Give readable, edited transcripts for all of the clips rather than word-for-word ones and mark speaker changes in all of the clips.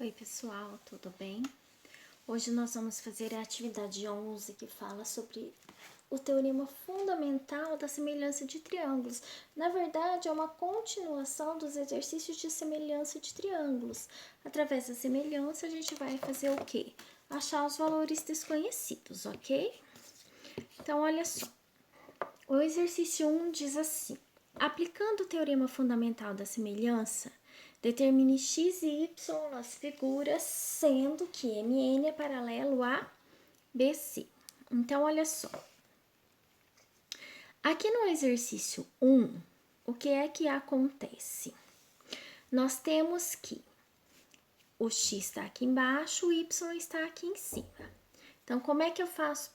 Speaker 1: Oi pessoal, tudo bem? Hoje nós vamos fazer a atividade 11 que fala sobre o teorema fundamental da semelhança de triângulos. Na verdade, é uma continuação dos exercícios de semelhança de triângulos. Através da semelhança, a gente vai fazer o quê? Achar os valores desconhecidos, ok? Então, olha só. O exercício 1 diz assim: aplicando o teorema fundamental da semelhança, determine x e y nas figuras, sendo que MN é paralelo a BC. Então, olha só. Aqui no exercício 1, o que é que acontece? Nós temos que o x está aqui embaixo, o y está aqui em cima. Então, como é que eu faço?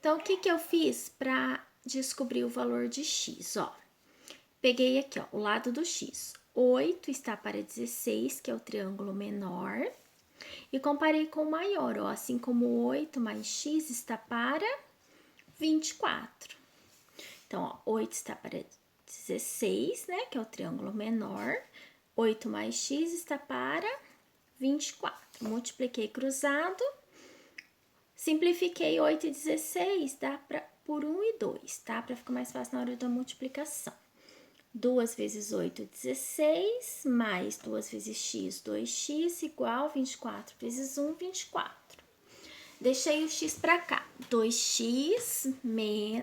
Speaker 1: Então, o que eu fiz para descobrir o valor de x? Ó, peguei aqui, ó, o lado do x. 8 está para 16, que é o triângulo menor. E comparei com o maior, ó, assim como 8 mais x está para 24. Então, ó, 8 está para 16, né, que é o triângulo menor. 8 mais x está para 24. Multipliquei cruzado. Simplifiquei 8 e 16, dá por 1 e 2, tá? Para ficar mais fácil na hora da multiplicação. 2 vezes 8, 16, mais 2 vezes x, 2x, igual 24 vezes 1, 24. Deixei o x para cá. 2x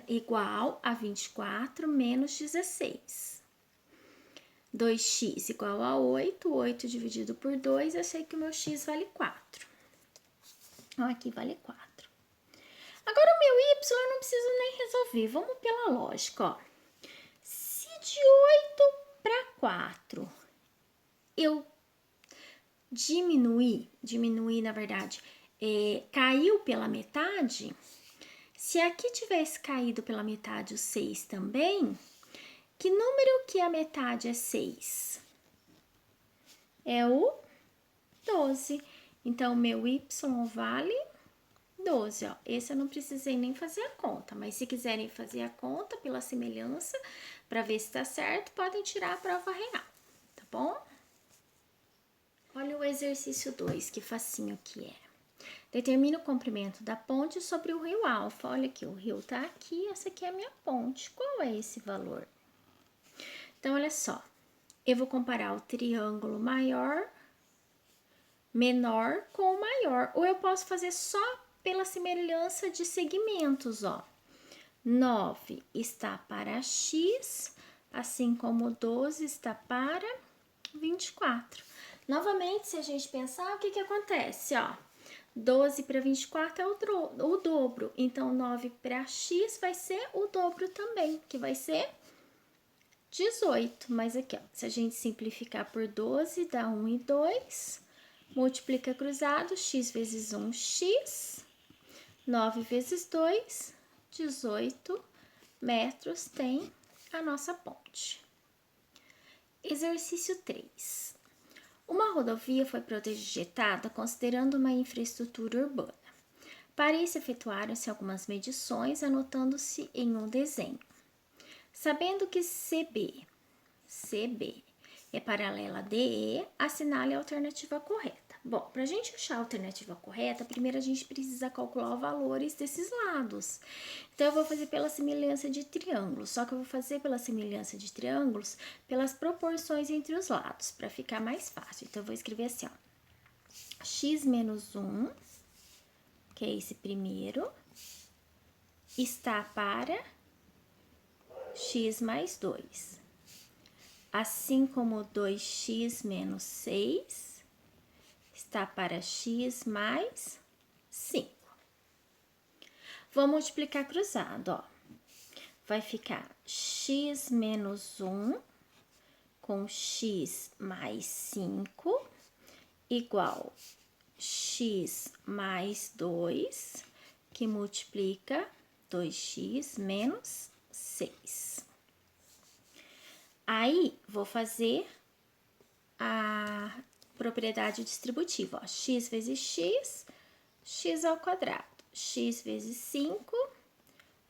Speaker 1: igual a 24 menos 16. 2x igual a 8, 8 dividido por 2, eu sei que o meu x vale 4. Então, aqui vale 4. Agora, o meu y eu não preciso nem resolver. Vamos pela lógica, ó. Se de 8 para 4 eu diminuir, na verdade, caiu pela metade, se aqui tivesse caído pela metade o 6 também, que número que a metade é 6? É o 12. Então, meu y vale 12, ó. Esse eu não precisei nem fazer a conta, mas se quiserem fazer a conta pela semelhança, para ver se tá certo, podem tirar a prova real, tá bom? Olha o exercício 2, que facinho que é. Determina o comprimento da ponte sobre o rio Alfa. Olha aqui, o rio tá aqui, essa aqui é a minha ponte. Qual é esse valor? Então, olha só. Eu vou comparar o triângulo menor com o maior. Ou eu posso fazer só pela semelhança de segmentos, ó. 9 está para x, assim como 12 está para 24. Novamente, se a gente pensar, o que acontece, ó? 12 para 24 é o dobro, então 9 para x vai ser o dobro também, que vai ser 18. Mas aqui, ó, se a gente simplificar por 12, dá 1 e 2, multiplica cruzado, x vezes 1, x, 9 vezes 2, 18 metros tem a nossa ponte. Exercício 3. Uma rodovia foi projetada considerando uma infraestrutura urbana. Para isso, efetuaram-se algumas medições, anotando-se em um desenho. Sabendo que CB é paralela a DE, assinale a alternativa correta. Bom, para a gente achar a alternativa correta, primeiro a gente precisa calcular os valores desses lados. Então, eu vou fazer pela semelhança de triângulos, só que eu vou fazer pela semelhança de triângulos pelas proporções entre os lados, para ficar mais fácil. Então, eu vou escrever assim, ó. X menos 1, que é esse primeiro, está para x mais 2. Assim como 2x menos 6 está para x mais 5. Vou multiplicar cruzado, ó. Vai ficar x menos 1 com x mais 5 igual x mais 2, que multiplica 2x menos 6. Aí, vou fazer a propriedade distributiva, ó. X vezes x, x ao quadrado. X vezes 5,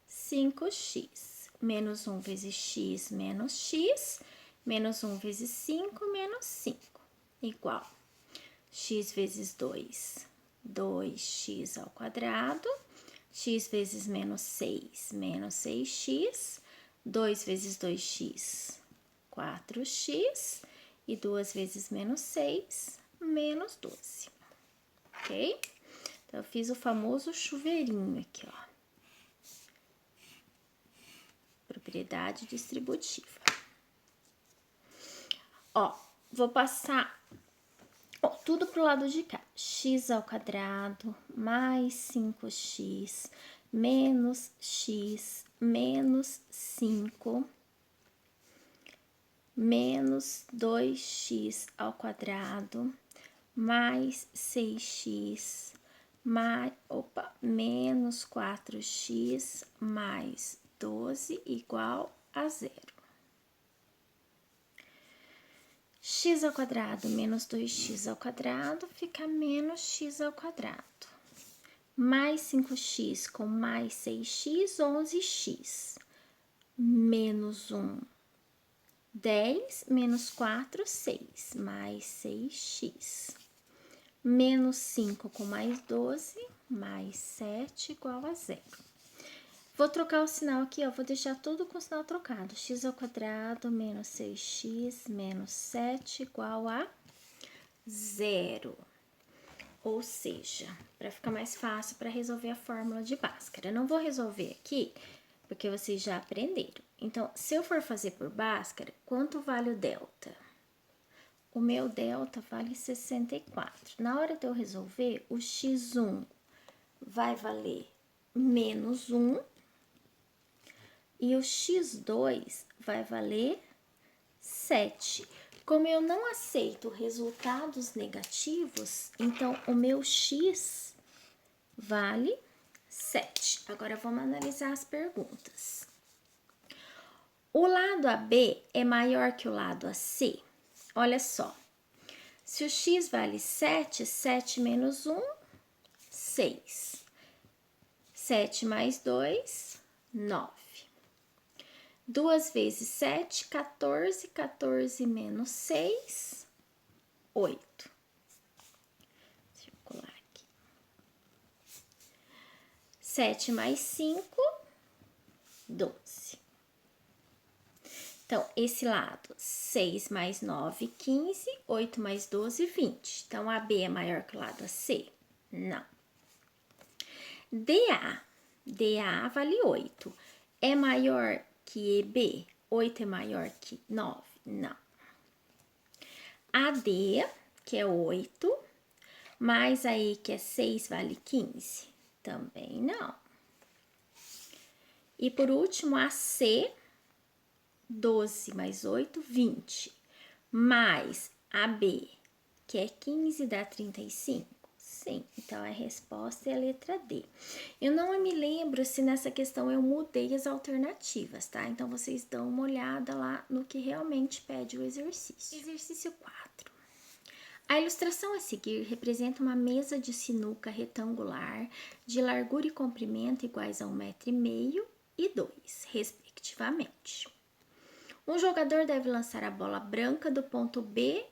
Speaker 1: 5x. Menos 1 vezes x, menos x. Menos 1 vezes 5, menos 5. Igual x vezes 2, 2x ao quadrado. X vezes menos 6, menos 6x. 2 vezes 2x, 4x. E 2 vezes menos 6, menos 12. Ok? Então, eu fiz o famoso chuveirinho aqui, ó. Propriedade distributiva. Ó, vou passar tudo pro lado de cá. X ao quadrado mais 5x menos x menos 5 menos 2x ao quadrado mais 6x menos 4x mais 12 igual a 0. X ao quadrado menos 2x ao quadrado fica menos x ao quadrado. Mais 5x com mais 6x, 11x. Menos 1, 10, menos 4, 6, mais 6x. Menos 5 com mais 12, mais 7 igual a 0. Vou trocar o sinal aqui, ó, vou deixar tudo com o sinal trocado. X ao quadrado menos 6x menos 7 igual a 0. Ou seja, para ficar mais fácil para resolver a fórmula de Bhaskara. Eu não vou resolver aqui, porque vocês já aprenderam. Então, se eu for fazer por Bhaskara, quanto vale o delta? O meu delta vale 64. Na hora de eu resolver, o x1 vai valer menos 1 e o x2 vai valer 7. Como eu não aceito resultados negativos, então o meu x vale 7. Agora vamos analisar as perguntas. O lado AB é maior que o lado AC? Olha só, se o x vale 7, 7 menos 1, 6. 7 mais 2, 9. 2 vezes 7, 14. 14 menos 6, 8. Circular aqui. 7 mais 5, 12. Então, esse lado, 6 mais 9, 15. 8 mais 12, 20. Então, AB é maior que o lado AC? Não. DA. DA vale 8. É maior que EB? 8 é maior que 9? Não. AD, que é 8, mais aí que é 6, vale 15? Também não. E por último, AC, 12 mais 8, 20. Mais AB, que é 15, dá 35? Sim, então a resposta é a letra D. Eu não me lembro se nessa questão eu mudei as alternativas, tá? Então, vocês dão uma olhada lá no que realmente pede o exercício. Exercício 4. A ilustração a seguir representa uma mesa de sinuca retangular de largura e comprimento iguais a 1,5 m e 2, respectivamente. Um jogador deve lançar a bola branca do ponto B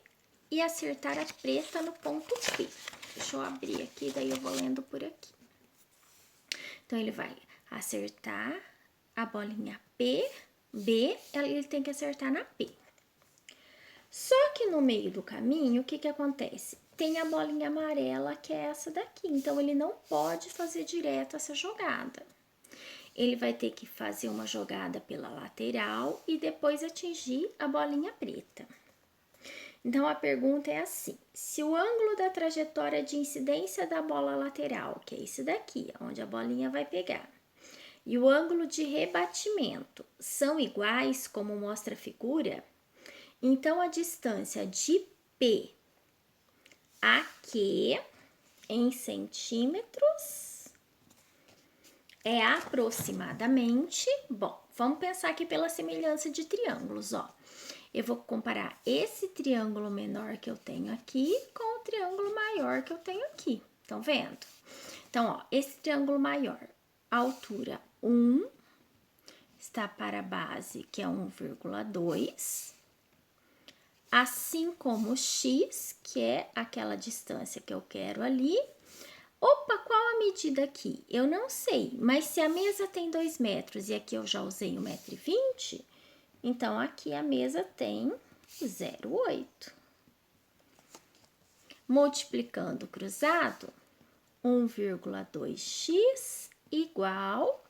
Speaker 1: e acertar a preta no ponto P. Deixa eu abrir aqui, daí eu vou lendo por aqui. Então, ele vai acertar a bolinha P, B, ele tem que acertar na P. Só que no meio do caminho, o que que acontece? Tem a bolinha amarela, que é essa daqui. Então, ele não pode fazer direto essa jogada. Ele vai ter que fazer uma jogada pela lateral e depois atingir a bolinha preta. Então, a pergunta é assim: se o ângulo da trajetória de incidência da bola lateral, que é esse daqui, onde a bolinha vai pegar, e o ângulo de rebatimento são iguais, como mostra a figura, então a distância de P a Q em centímetros é aproximadamente... Bom, vamos pensar aqui pela semelhança de triângulos, ó. Eu vou comparar esse triângulo menor que eu tenho aqui com o triângulo maior que eu tenho aqui. Estão vendo? Então, ó, esse triângulo maior, a altura 1, está para a base, que é 1,2. assim como x, que é aquela distância que eu quero ali. Opa, qual a medida aqui? Eu não sei, mas se a mesa tem 2 metros e aqui eu já usei 1,20 m, então aqui a mesa tem 0,8. Multiplicando cruzado, 1,2x igual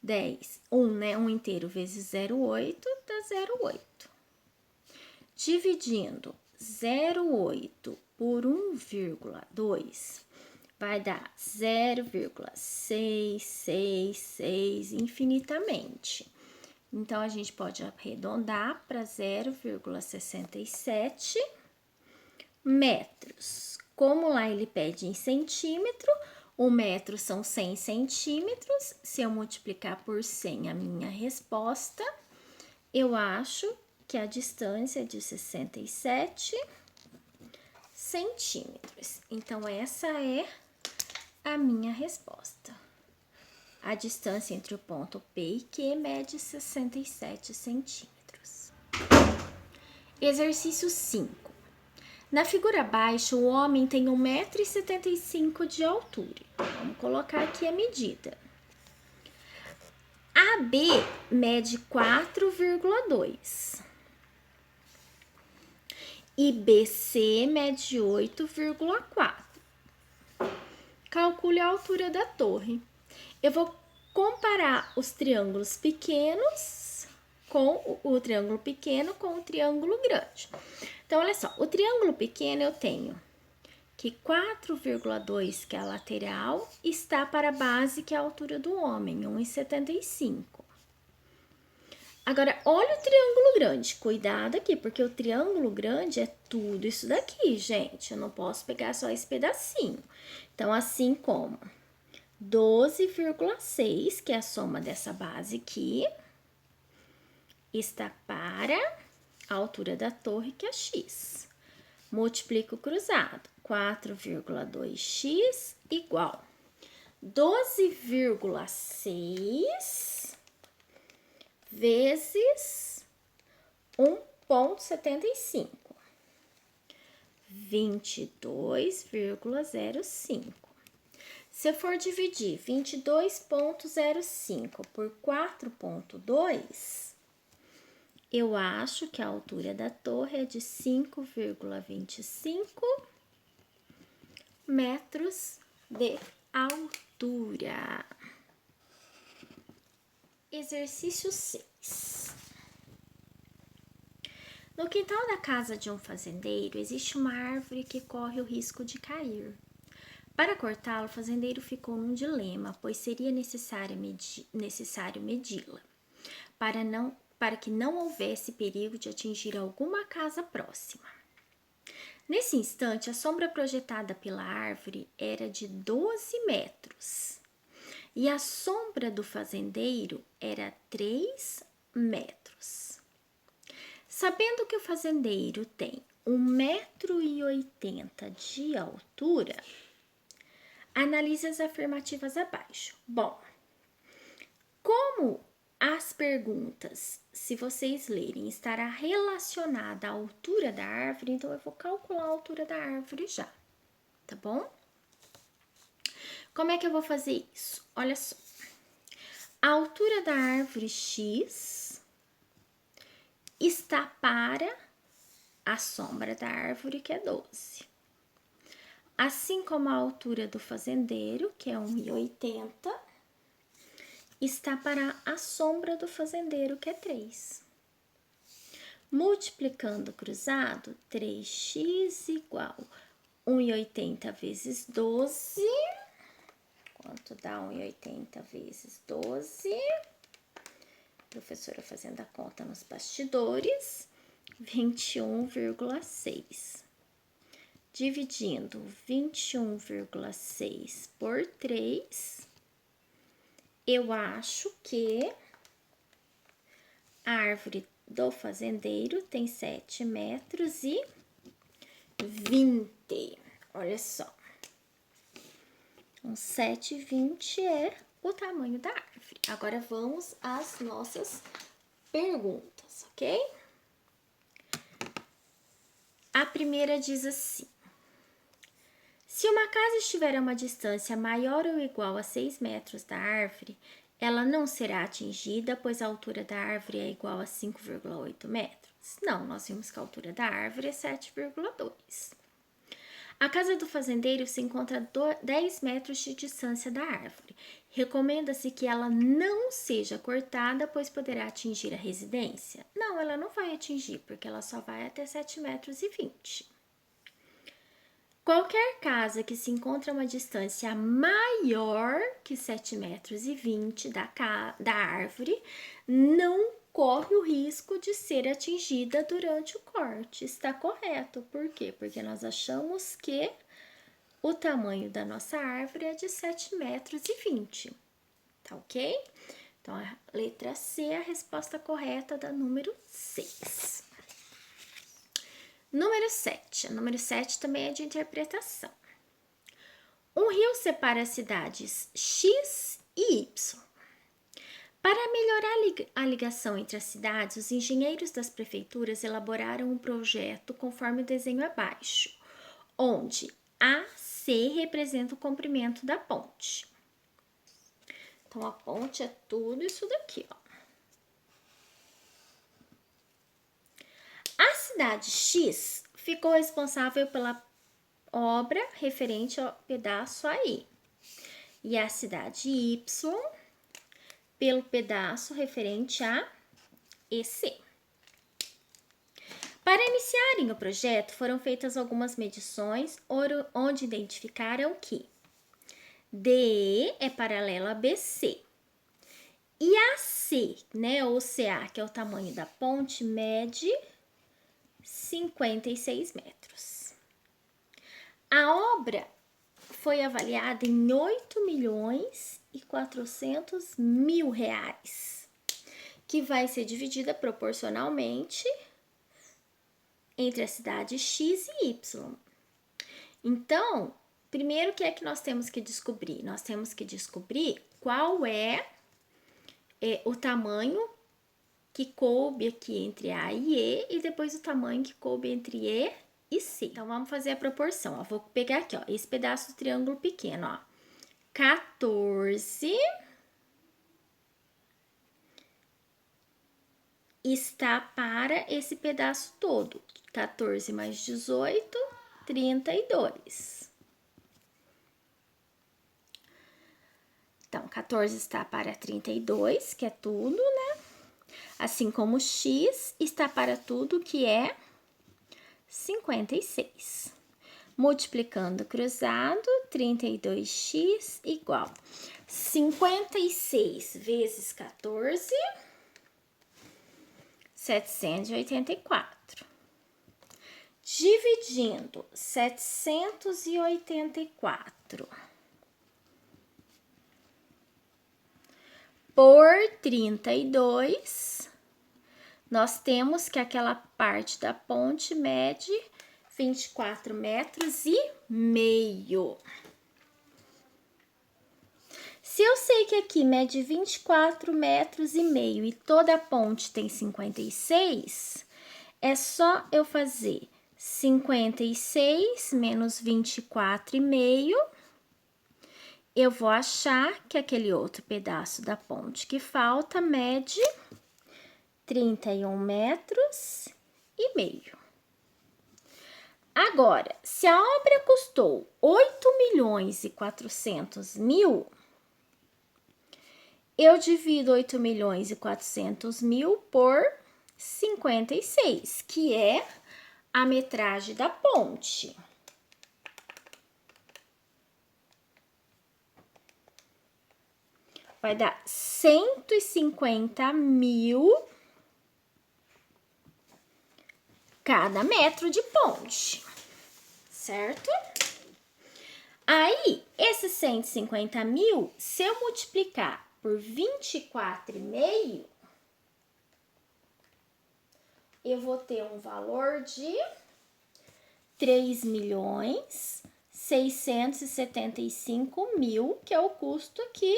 Speaker 1: 10. 1, né? 1 inteiro vezes 0,8 dá 0,8. Dividindo 0,8 por 1,2 vai dar 0,666 infinitamente. Então, a gente pode arredondar para 0,67 metros. Como lá ele pede em centímetro, o metro são 100 centímetros. Se eu multiplicar por 100 a minha resposta, eu acho que a distância é de 67 centímetros. Então, essa é a minha resposta. A distância entre o ponto P e Q mede 67 centímetros. Exercício 5. Na figura abaixo, o homem tem 1,75 m de altura. Vamos colocar aqui a medida. AB mede 4,2 e BC mede 8,4. Calcule a altura da torre. Eu vou comparar os triângulos pequenos com o triângulo pequeno com o triângulo grande. Então, olha só, o triângulo pequeno eu tenho que 4,2, que é a lateral, está para a base, que é a altura do homem, 1,75. Agora, olha o triângulo grande. Cuidado aqui, porque o triângulo grande é tudo isso daqui, gente. Eu não posso pegar só esse pedacinho. Então, assim como 12,6, que é a soma dessa base aqui, está para a altura da torre, que é x. Multiplico o cruzado. 4,2x igual 12,6 vezes 1,75. 22,05. Se eu for dividir 22,05 por 4,2, eu acho que a altura da torre é de 5,25 metros de altura. Exercício 6. No quintal da casa de um fazendeiro existe uma árvore que corre o risco de cair. Para cortá-lo, o fazendeiro ficou num dilema, pois seria necessário medi-la, para que não houvesse perigo de atingir alguma casa próxima. Nesse instante, a sombra projetada pela árvore era de 12 metros e a sombra do fazendeiro era 3 metros. Sabendo que o fazendeiro tem 1,80 m de altura, analise as afirmativas abaixo. Bom, como as perguntas, se vocês lerem, estará relacionada à altura da árvore, então eu vou calcular a altura da árvore já, tá bom? Como é que eu vou fazer isso? Olha só. A altura da árvore X está para a sombra da árvore, que é 12. Assim como a altura do fazendeiro, que é 1,80 m, está para a sombra do fazendeiro, que é 3. Multiplicando cruzado, 3x igual 1,80 vezes 12. Quanto dá 1,80 vezes 12? Professora fazendo a conta nos bastidores. 21,6. Dividindo 21,6 por 3, eu acho que a árvore do fazendeiro tem 7 metros e 20. Olha só. 7,20 é o tamanho da árvore. Agora, vamos às nossas perguntas, ok? A primeira diz assim: se uma casa estiver a uma distância maior ou igual a 6 metros da árvore, ela não será atingida, pois a altura da árvore é igual a 5,8 metros. Não, nós vimos que a altura da árvore é 7,2. A casa do fazendeiro se encontra a 10 metros de distância da árvore. Recomenda-se que ela não seja cortada, pois poderá atingir a residência. Não, ela não vai atingir, porque ela só vai até 7,20 metros. Qualquer casa que se encontre a uma distância maior que 7,20 metros da árvore não corre o risco de ser atingida durante o corte. Está correto. Por quê? Porque nós achamos que o tamanho da nossa árvore é de 7,20 metros. Tá ok? Então, a letra C é a resposta correta da número 6. Número 7. A número 7 também é de interpretação. Um rio separa as cidades X e Y. Para melhorar a ligação entre as cidades, os engenheiros das prefeituras elaboraram um projeto conforme o desenho abaixo, onde AC representa o comprimento da ponte. Então, a ponte é tudo isso daqui, ó. A cidade X ficou responsável pela obra referente ao pedaço aí. E a cidade Y pelo pedaço referente a EC. Para iniciarem o projeto, foram feitas algumas medições onde identificaram que DE é paralelo a BC. E AC, né, ou CA, que é o tamanho da ponte, mede 56 metros. A obra foi avaliada em 8.400.000 reais, que vai ser dividida proporcionalmente entre a cidade X e Y. Então, primeiro, o que é que nós temos que descobrir? Nós temos que descobrir qual é o tamanho que coube aqui entre A e E depois o tamanho que coube entre E e C. Então, vamos fazer a proporção. Ó. Vou pegar aqui, ó, esse pedaço do triângulo pequeno, ó. 14 está para esse pedaço todo. 14 mais 18, 32. Então, 14 está para 32, que é tudo, né? Assim como X está para tudo, que é 56. Multiplicando cruzado, 32x igual 56 vezes 14, 784. Dividindo 784 por 32, nós temos que aquela parte da ponte mede 24 metros e meio. Se eu sei que aqui mede 24 metros e meio e toda a ponte tem 56, é só eu fazer 56 menos 24,5. Eu vou achar que aquele outro pedaço da ponte que falta mede 31 metros e meio. Agora, se a obra custou 8.400.000, eu divido 8.400.000 por 56, que é a metragem da ponte. Vai dar 150.000 cada metro de ponte, certo? Aí, esses 150.000, se eu multiplicar por 24,5, eu vou ter um valor de 3.675.000, que é o custo aqui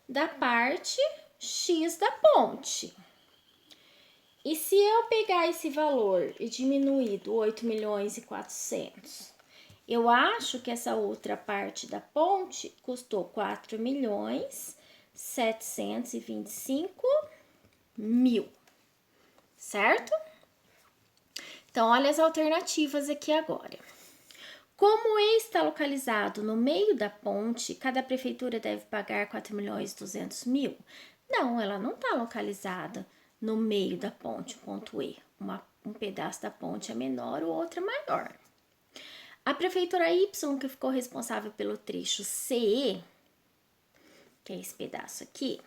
Speaker 1: da parte X da ponte. E se eu pegar esse valor e diminuir do 8.400.000, eu acho que essa outra parte da ponte custou 4.725.000, certo? Então, olha as alternativas aqui agora. Como E está localizado no meio da ponte, cada prefeitura deve pagar 4.200.000? Não, ela não está localizada no meio da ponte, ponto E. Um pedaço da ponte é menor, o outro é maior. A prefeitura Y, que ficou responsável pelo trecho CE, que é esse pedaço aqui,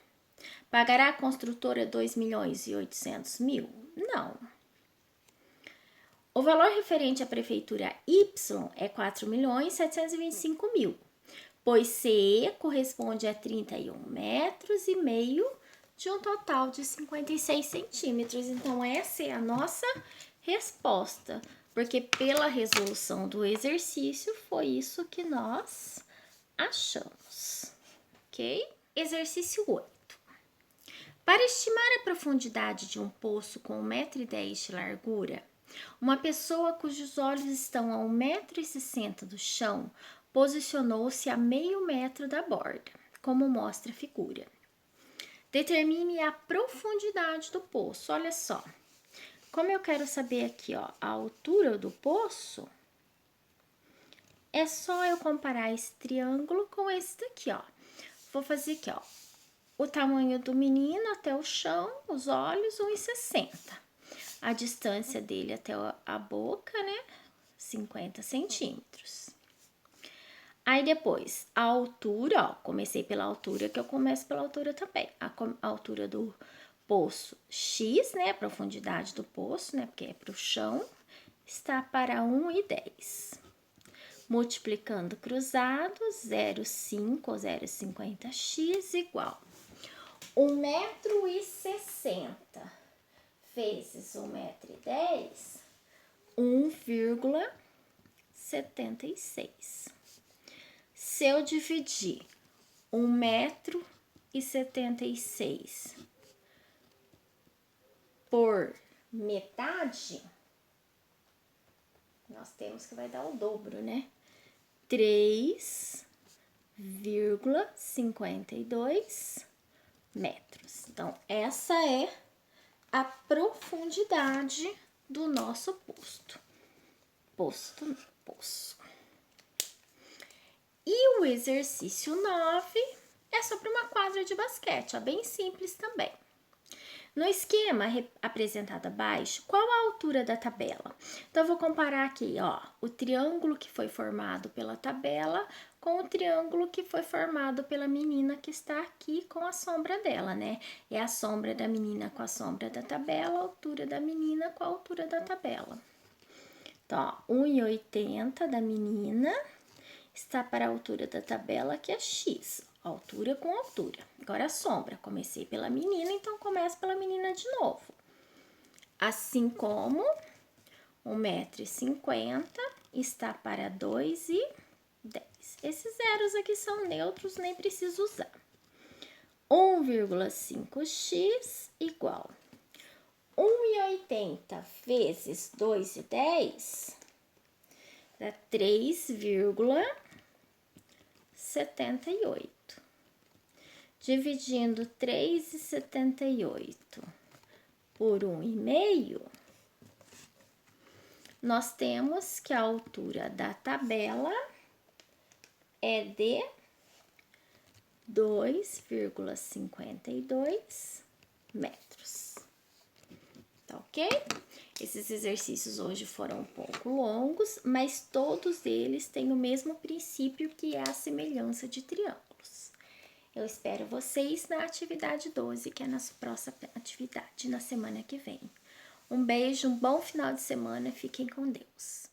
Speaker 1: pagará a construtora 2.800.000? Não. O valor referente à prefeitura Y é 4.725.000, pois CE corresponde a 31,5 metros de um total de 56 centímetros. Então, essa é a nossa resposta, porque pela resolução do exercício foi isso que nós achamos, ok? Exercício 8. Para estimar a profundidade de um poço com 1,10 m de largura, uma pessoa cujos olhos estão a 1,60 m do chão posicionou-se a meio metro da borda, como mostra a figura. Determine a profundidade do poço. Olha só, como eu quero saber aqui, ó, a altura do poço, é só eu comparar esse triângulo com esse daqui, ó. Vou fazer aqui, ó, o tamanho do menino até o chão, os olhos, 1,60 m. A distância dele até a boca, né, 50 centímetros. Aí depois, a altura, ó, comecei pela altura, que eu começo pela altura também. A altura do poço X, né, a profundidade do poço, né, porque é para o chão, está para 1,10. Multiplicando cruzado, 0,5 ou 0,50x igual 1,60 m vezes 1,10 m, 1,76. Se eu dividir 1,76 m por metade, nós temos que vai dar o dobro, né? 3,52 metros. Então, essa é a profundidade do nosso poço. E o exercício 9 é sobre uma quadra de basquete, ó, bem simples também. No esquema apresentado abaixo, qual a altura da tabela? Então, eu vou comparar aqui, ó, o triângulo que foi formado pela tabela com o triângulo que foi formado pela menina que está aqui com a sombra dela, né? É a sombra da menina com a sombra da tabela, a altura da menina com a altura da tabela. Então, ó, 1,80 da menina está para a altura da tabela, que é X. Altura com altura. Agora a sombra. Comecei pela menina, então começo pela menina de novo. Assim como 1,50 m está para 2,10. Esses zeros aqui são neutros, nem preciso usar. 1,5x igual 1,80 vezes 2,10 dá 3,78. Dividindo 3,78 por 1,5, nós temos que a altura da tabela é de 2,52 metros. Tá ok? Esses exercícios hoje foram um pouco longos, mas todos eles têm o mesmo princípio, que é a semelhança de triângulos. Eu espero vocês na atividade 12, que é a nossa próxima atividade na semana que vem. Um beijo, um bom final de semana, fiquem com Deus.